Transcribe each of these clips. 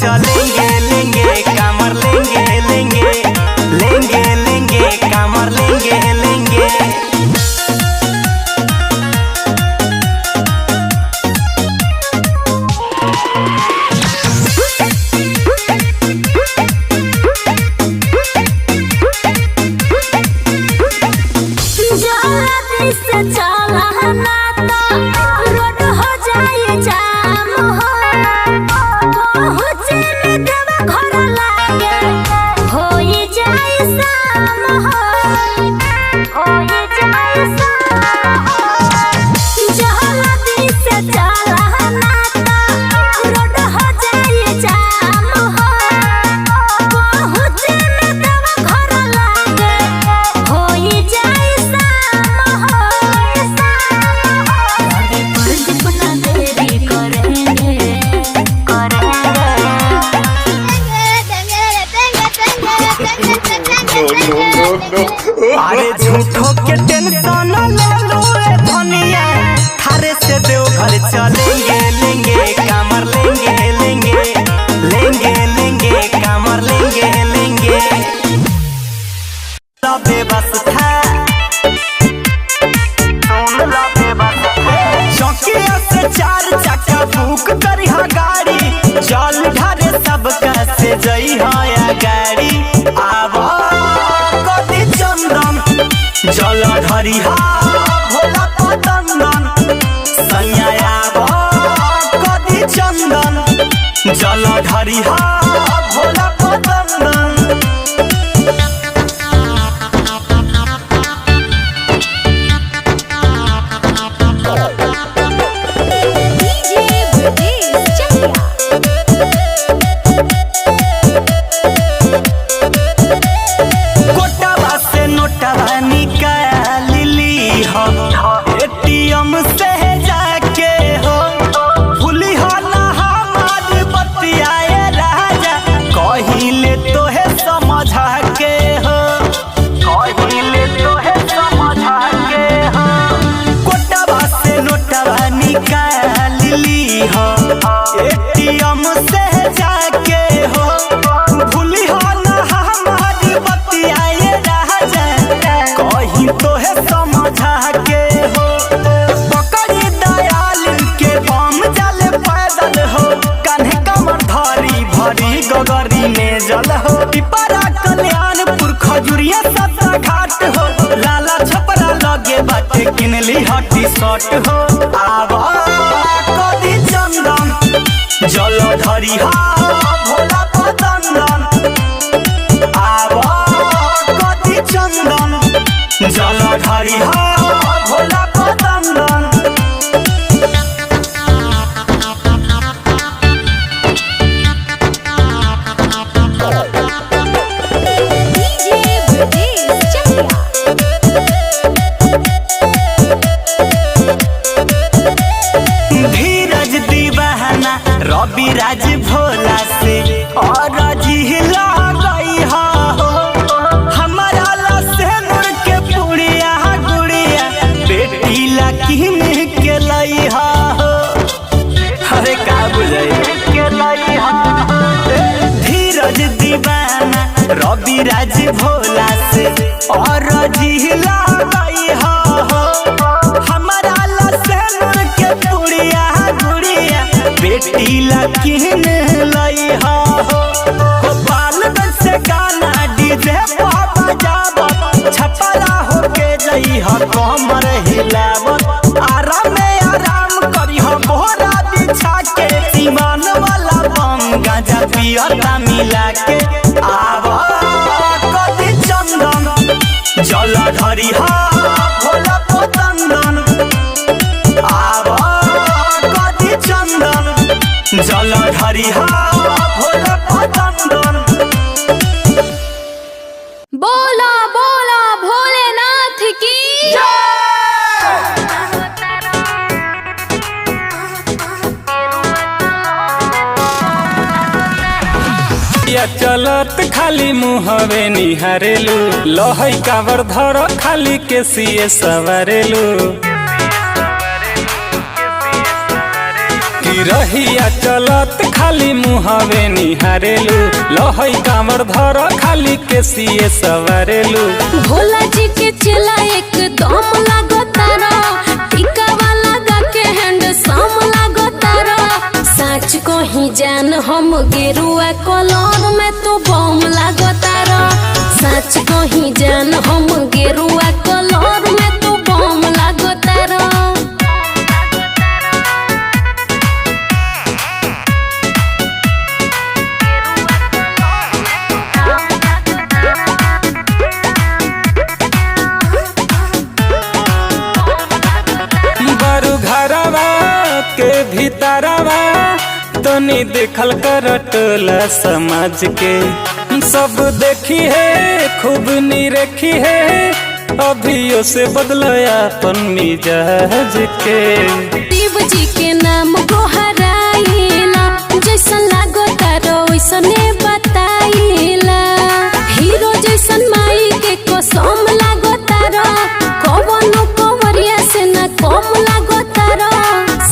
चलेंगे लेंगे कामर लेंगे लेंगे लेंगे लेंगे कामर लेंगे लेंगे। अरे झूठो के टेंशन ले लो रे धनिया, थारे से देवघर चलेंगे लेंगे कामर लेंगे लेंगे लेंगे लेंगे कामर लेंगे लेंगे। व्यवस्था चौकिया से 4 चक्का बुक करी गाड़ी, जल ढारे सब कैसे जई है गाड़ी। आवा जल ढरिहा भोला पतंदन सैया कदी चंदन, जल ढरिहा भोला पतंदन। कोटावा से नोटावा निकाल ली हो, एटीएम से जाके हो, भूली हो ना हमार बतियाए राजा, कहिले तो है समझा के हो, कहिले तो है समझा के हो। कोटावा से नोटावा निकाल ली हो, एटीएम से जाके हो, भूली हो ना हमार बतियाए राजा, कहीं तो है समझा के हो। पकड़ी दयाल के बम जाले पैदल हो, कान्हे कमर धरी भरी गगरी में जल हो। पिपरा कल्याणपुर खजुरिया सत्ता घाट हो, लाला छपरा लगे बाटे किनली हटी शर्ट हो। आवा कदी चंदन जल ढरिहा भोला पतंदन, आवा कदी चंदन जल ढरिहा भोला पतंदन। धीरज दीवाना रवि राज भोला से और जिला गई हो, हमारा लसेनुर के पुड़िया गुड़िया बेटी लकीन के लई हो। अरे का बुझाई के लई हो। धीरज दीवाना रवि राज भोला से और जिला गई हो, हमारा लसेनुर के पुड़िया गुड़िया बेटी लकीन लई हो। गोपालगंज से गाना डीजे पर बजावत, छपरा होके जई हो कमर हिलावत, आराम में आराम करी हो मोहरा बिछा के, सीमान वाला बम गांजा पियता मिला के। आवा कदी चंदन जल ढरिहा भोला पतंदन, आवा कदी चंदन जल ढरिहा भोला पतंदन। बोला बोला भोलेनाथ की चलत खाली मुहवे निहारेलू, लहई कावर धर खाली के सिए सवारेलू। कि बाकी रहिया चलत खाली मुहावे निहारेलू लहई कांवर धर खाली केसिए सवारेलू। भोला जी के चला एकदम लागो तारा टीका वाला गा के हैंड सम लागो तारा सच को ही जान हम गेरुआ कलर में तो बम लागो तारा सच को ही जान हम गेरुआ कलर में तो बम लागो तारा। के भीतरवा तनी देखल कर टोला समाज के सब देखी है खूब निरखी है अभियो से बदल अपन मिजाज के। शिव जी के नाम गोहराइला जैसन लागो तारो वैसने बताइला हीरो जैसन माई के कसम लागो तारा कवनो कंवरिया से न कम लागो तारा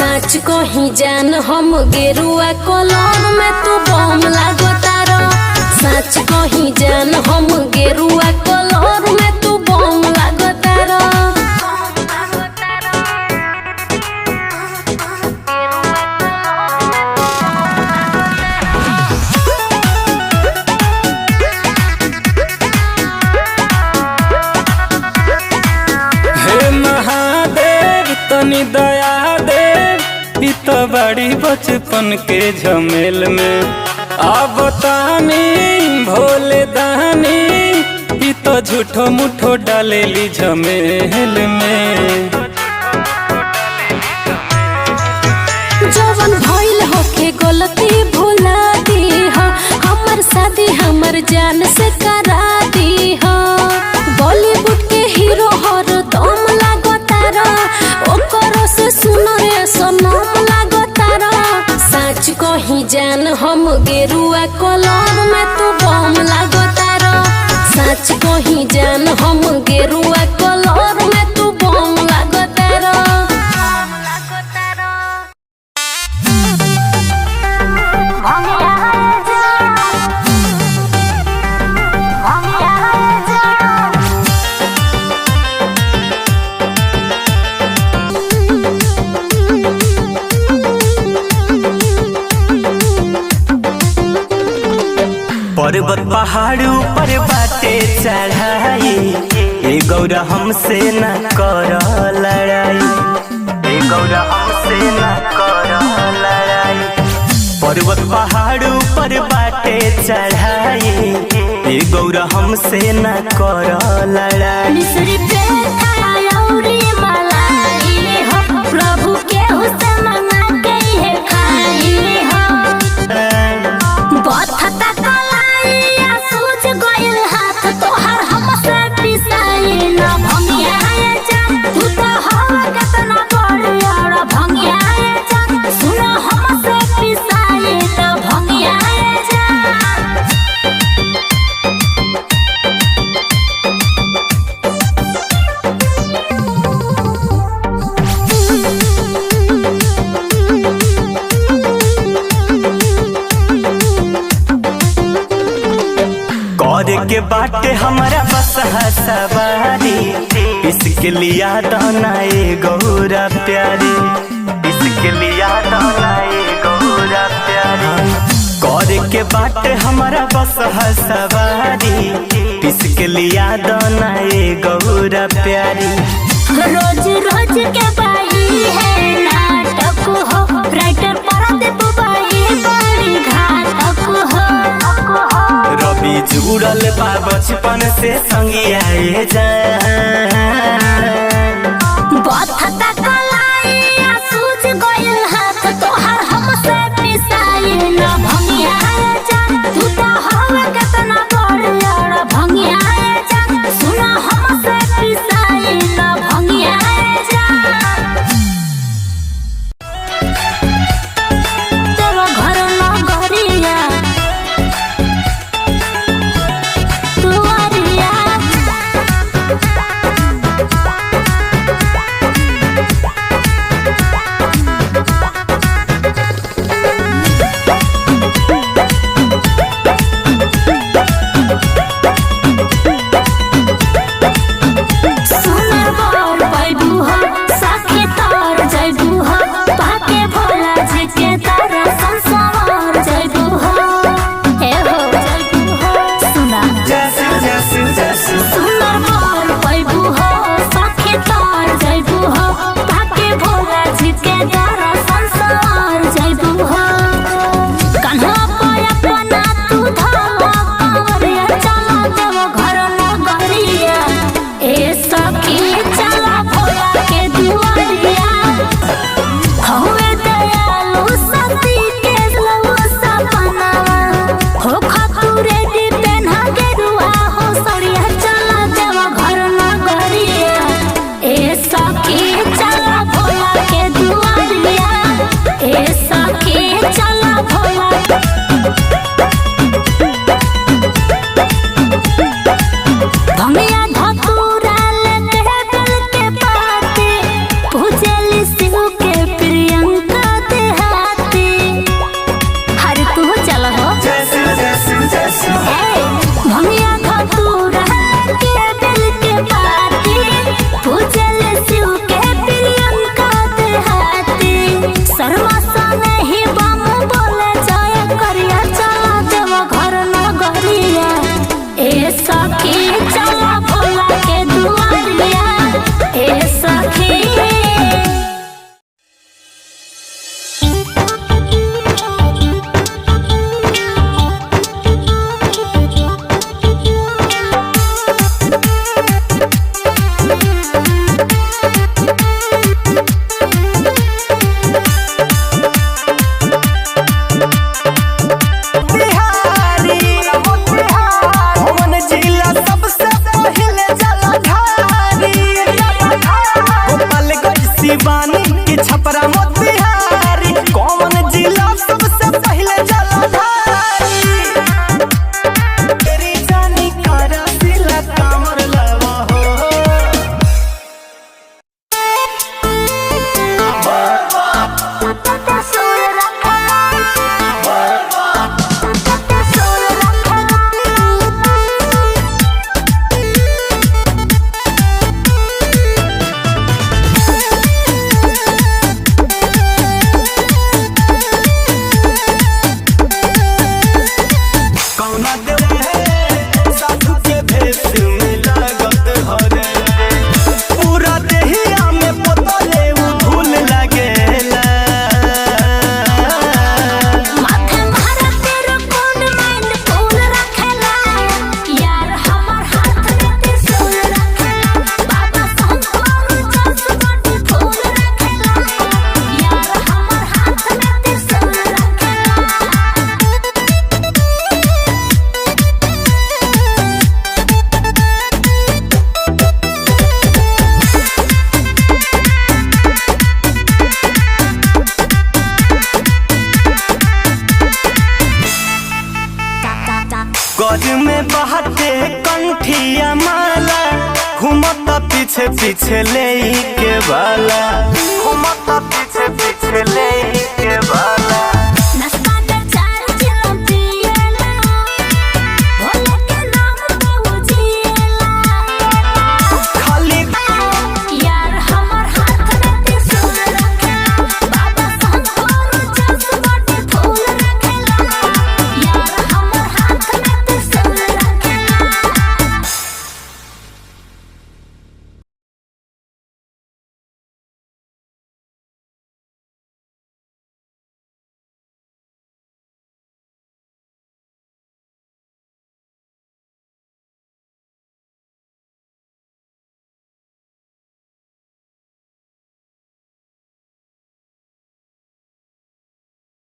सच को ही जान हम गेरुआ कलर में तू बम लागो तारा सच को ही जान हम गेरुआ कलर में तू बम लागो तारा। हे महादेव तनी दया दे तो बड़ी बचपन के झमेल में अब तानी भोले दानी तो झूठो मुठो डालेली झमेल में। जवन भइल होके गलती भुला दी हो हमर शादी हमर जान से करा दी हो बॉलीवुड के हीरो हर दम लागो तारा ओकरो से सुनो रे सनम लागो तारा सच को ही जान हम गेरुआ कलर में तू बम लागो तारा सच को ही जान हम गेरुआ कलर में तू बम लागो तारा। पर्वत पहाड़ ऊपर बाटे चढ़ाई ए गौरा हमसे न कर लड़ाई ए गौरा हमसे न कर लड़ाई। पर्वत पहाड़ ऊपर बाटे चढ़ाई ए गौरा हमसे न कर लड़ाई। प्रभु के हुस्न मंगा के है खाई हो बथता कलाइया सूझ गइल हाथ तोहर हमसे पिसाई न भंगिया जा तू तो हवा कतना बड़िया रे भंगिया जा सुन हमसे पिसाई न भंगिया जा। करे के बाटे हमारा बस सवारी इसके लिया दाना ए गौरा प्यारी इसके लिया दाना ए गौरा प्यारी। करे के बाटे हमारा बस सवारी इसके लिया दाना ए गौरा प्यारी। रोज रोज के बाई है नाटक हो राइटर परदीप बाई बड़ी घातक हो रवि जुड़ल बा बचपन से संगिया बथता कलाइया सूझ गइल हाथ तोहर हमसे पिसाई न भंगिया जा तू तो हवा कतना बड़िया रे भंगिया जा सुन हमसे पिसाई न भंगिया जा। तेरा घर न गरिया दुआरिया गज में बहते कंठिया माला, घूमता पीछे पीछे ले के बाला, घूमता पीछे पीछे ले